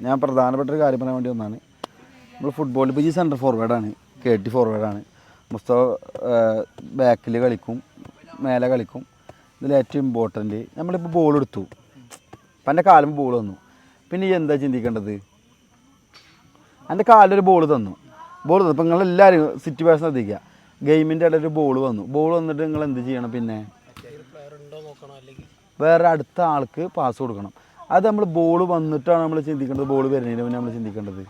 ഞാൻ പ്രധാനപ്പെട്ടൊരു കാര്യം പറയാൻ വേണ്ടി ഒന്നാണ്. നമ്മൾ ഫുട്ബോളിൽ ഇപ്പോൾ ഈ സെൻറ്റർ ഫോർവേഡാണ്, KT ഫോർവേഡാണ്. മുസ്തഫ ബാക്കിൽ കളിക്കും, മേലെ കളിക്കും. ഇതിൽ ഏറ്റവും ഇമ്പോർട്ടൻറ്റ് നമ്മളിപ്പോൾ ബോൾ എടുത്തു, അപ്പം എൻ്റെ കാലും ബോൾ വന്നു. പിന്നെ ഈ എന്താ ചിന്തിക്കേണ്ടത്? എൻ്റെ കാലിലൊരു ബോൾ തന്നു. ഇപ്പോൾ നിങ്ങളെല്ലാവരും സിറ്റുവേഷൻ ശ്രദ്ധിക്കുക. ഗെയിമിൻ്റെ ഇടയിൽ ഒരു ബോൾ വന്നിട്ട് നിങ്ങൾ എന്ത് ചെയ്യണം? പിന്നെ വേറെ അടുത്ത ആൾക്ക് പാസ് കൊടുക്കണം. അത് നമ്മൾ ബോൾ വന്നിട്ടാണ് നമ്മൾ ചിന്തിക്കേണ്ടത്, ബോൾ വരുന്നതിന് മുന്നേ നമ്മൾ ചിന്തിക്കേണ്ടത്?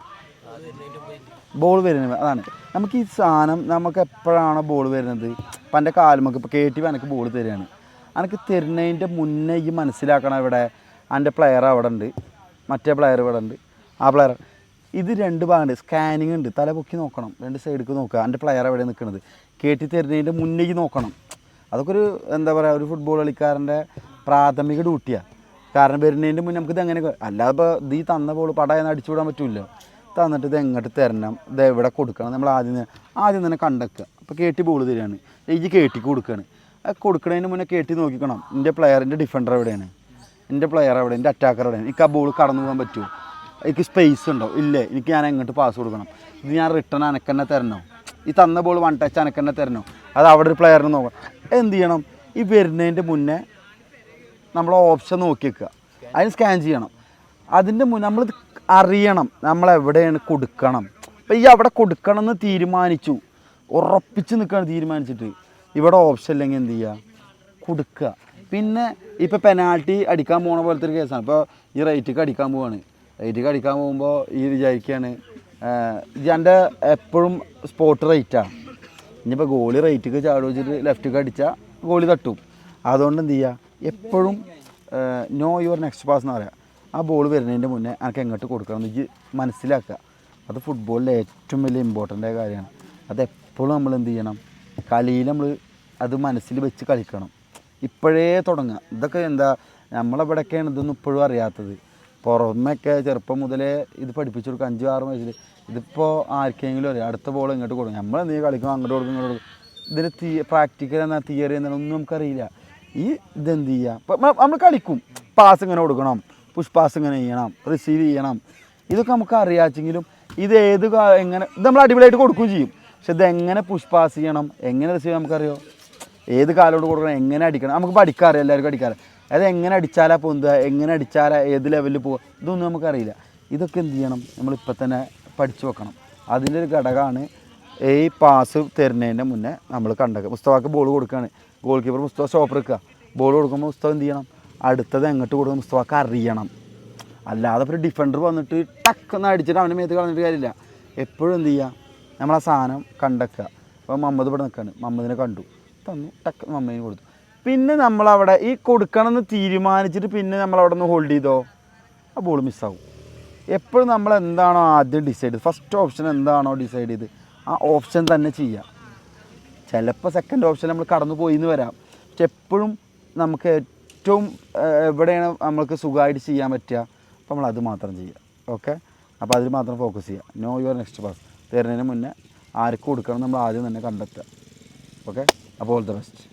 ബോൾ വരുന്നത് അതാണ്. നമുക്ക് ഈ സാധനം നമുക്ക് എപ്പോഴാണോ ബോൾ വരുന്നത്, ഇപ്പം എൻ്റെ കാലുമൊക്കെ ഇപ്പോൾ KT എനിക്ക് ബോൾ തരികയാണ്, എനിക്ക് തരുന്നതിൻ്റെ മുന്നേ ഈ മനസ്സിലാക്കണം ഇവിടെ എൻ്റെ പ്ലെയർ അവിടെ ഉണ്ട്, മറ്റേ പ്ലെയർ ഇവിടെ ഉണ്ട്, ആ പ്ലെയർ ഇത് രണ്ട് ഭാഗമുണ്ട്. സ്കാനിങ് ഉണ്ട്, തല പൊക്കി നോക്കണം, രണ്ട് സൈഡിലേക്ക് നോക്കുക, എൻ്റെ പ്ലെയർ എവിടെ നിൽക്കുന്നത്. KT തരുന്നതിൻ്റെ മുന്നേക്ക് നോക്കണം. അതൊക്കെ ഒരു എന്താ പറയുക, ഒരു ഫുട്ബോൾ കളിക്കാരൻ്റെ പ്രാഥമിക ഡ്യൂട്ടിയാണ്. കാരണം വരുന്നതിൻ്റെ മുന്നേ നമുക്കിത് എങ്ങനെ, അല്ലാതെ ഇപ്പോൾ ഈ തന്ന ബോൾ പടയെന്ന് അടിച്ചു വിടാൻ പറ്റില്ല. തന്നിട്ട് ഇത് എങ്ങോട്ട് തരണം, ഇത് എവിടെ കൊടുക്കണം, നമ്മൾ ആദ്യം തന്നെ കണ്ടെക്കുക. അപ്പോൾ KT ബോൾ തരികയാണ്, ഈ KTക്ക് കൊടുക്കുകയാണ്. കൊടുക്കുന്നതിന് മുന്നേ KT നോക്കിക്കണം, എൻ്റെ പ്ലെയറിൻ്റെ ഡിഫൻഡർ എവിടെയാണ്, എൻ്റെ പ്ലെയർ എവിടെ, എൻ്റെ അറ്റാക്കർ എവിടെയാണ്, എനിക്ക് ആ ബോൾ കടന്നു പോകാൻ പറ്റുമോ, എനിക്ക് സ്പേസ് ഉണ്ടോ ഇല്ലേ, എനിക്ക് ഞാൻ എങ്ങോട്ട് പാസ് കൊടുക്കണം, ഇത് ഞാൻ റിട്ടേൺ അനക്കന്നെ തരണോ, ഈ തന്ന ബോൾ വൺ ടച്ച് അനക്കന്നെ തരണോ, അത് അവിടെ ഒരു പ്ലെയറിന് നോക്കണം. എന്ത് ചെയ്യണം? ഈ വരുന്നതിൻ്റെ മുന്നേ നമ്മൾ ഓപ്ഷൻ നോക്കി വെക്കുക, അതിന് സ്കാൻ ചെയ്യണം. അതിൻ്റെ മുന്നേ നമ്മളിത് അറിയണം, നമ്മളെവിടെയാണ് കൊടുക്കണം. അപ്പോൾ ഈ അവിടെ കൊടുക്കണം എന്ന് തീരുമാനിച്ചു, ഉറപ്പിച്ച് നിൽക്കുകയാണ് തീരുമാനിച്ചിട്ട്, ഇവിടെ ഓപ്ഷൻ ഇല്ലെങ്കിൽ എന്ത് ചെയ്യുക? കൊടുക്കുക. പിന്നെ ഇപ്പോൾ പെനാൽറ്റി അടിക്കാൻ പോകുന്ന പോലത്തെ ഒരു കേസാണ്. ഇപ്പോൾ ഈ റൈറ്റിക്ക് അടിക്കാൻ പോവുകയാണ്, റൈറ്റിക്ക് അടിക്കാൻ പോകുമ്പോൾ ഈ വിചാരിക്കുകയാണ് എൻ്റെ എപ്പോഴും സ്പോട്ട് റൈറ്റാണ്. ഇനിയിപ്പോൾ ഗോളി റൈറ്റിക്ക് ചാടി വെച്ചിട്ട് ലെഫ്റ്റിക്ക് അടിച്ചാൽ ഗോളി തട്ടും. അതുകൊണ്ട് എന്ത് ചെയ്യുക? എപ്പോഴും നോ യുവർ നെക്സ്റ്റ് പാസ് എന്ന് പറയുക. ആ ബോൾ വരുന്നതിൻ്റെ മുന്നേ എനിക്ക് എങ്ങോട്ട് കൊടുക്കണം എന്ന് മനസ്സിലാക്കുക. അത് ഫുട്ബോളിലെ ഏറ്റവും വലിയ ഇമ്പോർട്ടൻ്റ് കാര്യമാണ്. അതെപ്പോഴും നമ്മൾ എന്ത് ചെയ്യണം? കളിയിൽ നമ്മൾ അത് മനസ്സിൽ വെച്ച് കളിക്കണം. ഇപ്പോഴേ തുടങ്ങുക. ഇതൊക്കെ എന്താ നമ്മളെവിടെയൊക്കെയാണ് ഇതൊന്നും ഇപ്പോഴും അറിയാത്തത്. പുറമൊക്കെ ചെറുപ്പം മുതലേ ഇത് പഠിപ്പിച്ചു കൊടുക്കുക. 5-6 വയസ്സിൽ ഇതിപ്പോൾ ആർക്കെങ്കിലും അറിയാം, അടുത്ത ബോൾ ഇങ്ങോട്ട് കൊടുക്കും, നമ്മളെന്തെങ്കിലും കളിക്കും, അങ്ങോട്ട് കൊടുക്കും, ഇങ്ങോട്ട് കൊടുക്കും. ഇതിന് പ്രാക്ടിക്കൽ എന്നാൽ തിയറി എന്നാലൊന്നും നമുക്കറിയില്ല. ഈ ഇതെന്ത് ചെയ്യുക? ഇപ്പം നമ്മൾ കളിക്കും, പാസ് ഇങ്ങനെ കൊടുക്കണം, പുഷ് പാസ് ഇങ്ങനെ ചെയ്യണം, റിസീവ് ചെയ്യണം, ഇതൊക്കെ നമുക്ക് അറിയാമെങ്കിലും ഇത് എങ്ങനെ ഇത് നമ്മൾ അടിപൊളിയായിട്ട് കൊടുക്കുകയും ചെയ്യും. പക്ഷെ ഇതെങ്ങനെ പുഷ് പാസ് ചെയ്യണം, എങ്ങനെ റിസീവ് ചെയ്യണം നമുക്കറിയോ? ഏത് കാലോട് കൊടുക്കണം, എങ്ങനെ അടിക്കണം നമുക്ക് പഠിക്കാറില്ല, എല്ലാവർക്കും അടിക്കാറ്. അത് എങ്ങനെ അടിച്ചാലാ പൊന്തുക, എങ്ങനെ അടിച്ചാലാ ഏത് ലെവലിൽ പോവുക, ഇതൊന്നും നമുക്കറിയില്ല. ഇതൊക്കെ എന്ത് ചെയ്യണം? നമ്മളിപ്പോൾ തന്നെ പഠിച്ചു വെക്കണം. അതിൻ്റെ ഒരു ഘടകമാണ് ഈ പാസ് തരുന്നതിൻ്റെ മുന്നേ നമ്മൾ കണ്ടേക്കുക. മുസ്തഫക്ക് ബോൾ കൊടുക്കുകയാണ്, ഗോൾ കീപ്പർ മുസ്തഫ സ്റ്റോപ്പർ വെക്കുക. ബോൾ കൊടുക്കുമ്പോൾ മുസ്തഫ എന്ത് ചെയ്യണം? അടുത്തത് എങ്ങോട്ട് കൊടുക്കണം മുസ്തഫക്ക് അറിയണം. അല്ലാതെ ഇപ്പോൾ ഒരു ഡിഫൻഡർ വന്നിട്ട് ടക്കെന്ന് അടിച്ചിട്ട് അവൻ്റെ മേത്ത് കളഞ്ഞിട്ട് കാര്യമില്ല. എപ്പോഴും എന്ത് ചെയ്യുക? നമ്മളാ സാധനം കണ്ടെക്കുക. അപ്പോൾ മുഹമ്മദ് ഇവിടെ നിൽക്കുകയാണ്, മുഹമ്മദിനെ കണ്ടു, തന്നു, ടക്ക് മുഹമ്മദിന് കൊടുത്തു. പിന്നെ നമ്മളവിടെ ഈ കൊടുക്കണമെന്ന് തീരുമാനിച്ചിട്ട് പിന്നെ നമ്മളവിടെ നിന്ന് ഹോൾഡ് ചെയ്തോ, ആ ബോൾ മിസ്സാവും. എപ്പോഴും നമ്മൾ എന്താണോ ആദ്യം ഡിസൈഡ് ചെയ്ത്, ഫസ്റ്റ് ഓപ്ഷൻ എന്താണോ ഡിസൈഡ് ചെയ്ത് ആ ഓപ്ഷൻ തന്നെ ചെയ്യുക. ചിലപ്പോൾ സെക്കൻഡ് ഓപ്ഷൻ നമ്മൾ കടന്നു പോയി എന്ന് വരാം. പക്ഷെ എപ്പോഴും നമുക്ക് ഏറ്റവും എവിടെയാണ് നമ്മൾക്ക് സുഖമായിട്ട് ചെയ്യാൻ പറ്റുക, അപ്പോൾ നമ്മളത് മാത്രം ചെയ്യുക. ഓക്കെ, അപ്പോൾ അതിൽ മാത്രം ഫോക്കസ് ചെയ്യുക. നോ യുവർ നെക്സ്റ്റ് പാസ് തരുന്നതിന് മുന്നേ ആർക്ക് കൊടുക്കണം നമ്മൾ ആദ്യം തന്നെ കണ്ടെത്തുക. ഓക്കെ, അപ്പോൾ ഓൾ ദ ബെസ്റ്റ്.